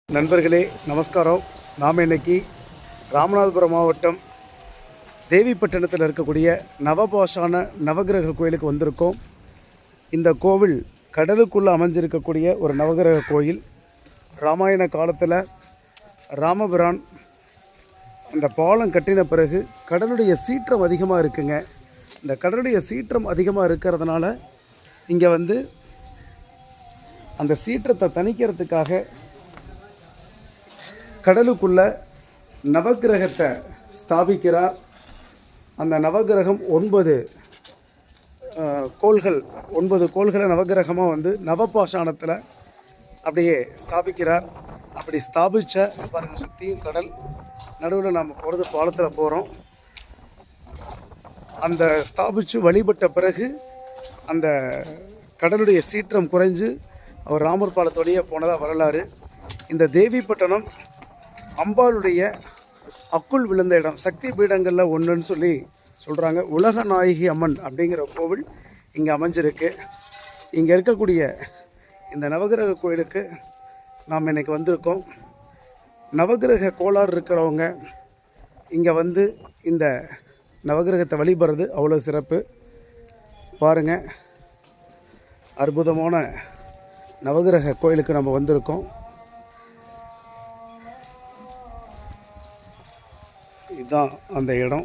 நண்பர்களே நமஸ்காரம். நாம் இன்னைக்கு ராமநாதபுரம் மாவட்டம் தேவிப்பட்டினத்தில் இருக்கக்கூடிய நவபாஷான நவகிரக கோயிலுக்கு வந்திருக்கோம். இந்த கோவில் கடலுக்குள்ளே அமைஞ்சிருக்கக்கூடிய ஒரு நவகிரக கோயில். ராமாயண காலத்தில் ராமபிரான் அந்த பாலம் கட்டின பிறகு கடலுடைய சீற்றம் அதிகமாக இருக்குங்க. இந்த கடலுடைய சீற்றம் அதிகமாக இருக்கிறதுனால இங்கே அந்த சீற்றத்தை தணிக்கிறதுக்காக கடலுக்குள்ள நவகிரகத்தை ஸ்தாபிக்கிறார். அந்த நவகிரகம் 9 கோள்களை நவகிரகமாக நவபாஷாணத்தில் அப்படியே ஸ்தாபிக்கிறார். அப்படி ஸ்தாபித்த பாருங்கள், சுற்றியும் கடல், நடுவில் நாம் போகிறது பாலத்தில் போகிறோம். அந்த ஸ்தாபித்து வழிபட்ட பிறகு அந்த கடலுடைய சீற்றம் குறைஞ்சு அவர் ராமர் பாலத்தோடையே போனதாக வரலாறு. இந்த தேவிப்பட்டினம் அம்பாளுடைய அக்குள் விழுந்த இடம், சக்தி பீடங்களில் ஒன்றுன்னு சொல்கிறாங்க. உலக நாயகி அம்மன் அப்படிங்கிற கோவில் இங்கே அமைஞ்சிருக்கு. இங்கே இருக்கக்கூடிய இந்த நவகிரக கோயிலுக்கு நாம் இன்றைக்கி வந்திருக்கோம். நவகிரக கோளாறு இருக்கிறவங்க இங்கே இந்த நவகிரகத்தை வழிபடுறது அவ்வளோ சிறப்பு. பாருங்கள், அற்புதமான நவகிரக கோயிலுக்கு நம்ம வந்திருக்கோம். இதுதான் அந்த இடம்.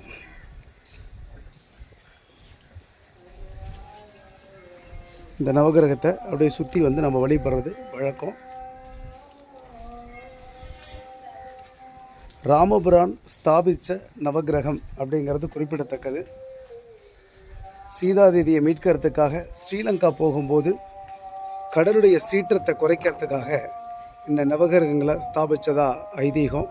இந்த நவகிரகத்தை அப்படியே சுற்றி நம்ம வழிபடுறது வழக்கம். ராமபிரான் ஸ்தாபித்த நவகிரகம் அப்படிங்கிறது குறிப்பிடத்தக்கது. சீதாதேவியை மீட்கிறதுக்காக ஸ்ரீலங்கா போகும்போது கடலுடைய சீற்றத்தை குறைக்கிறதுக்காக இந்த நவகிரகங்களை ஸ்தாபித்ததா ஐதீகம்.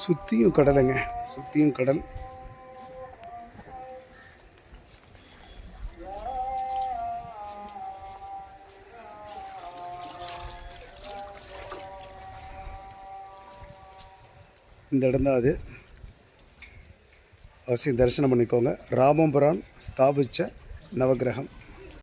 சுற்றியும் கடலுங்க, சுற்றியும் கடல். இந்த இடம் தான் அது. அவசியம் தரிசனம் பண்ணிக்கோங்க. ராமபிரான் ஸ்தாபித்த நவகிரகம்.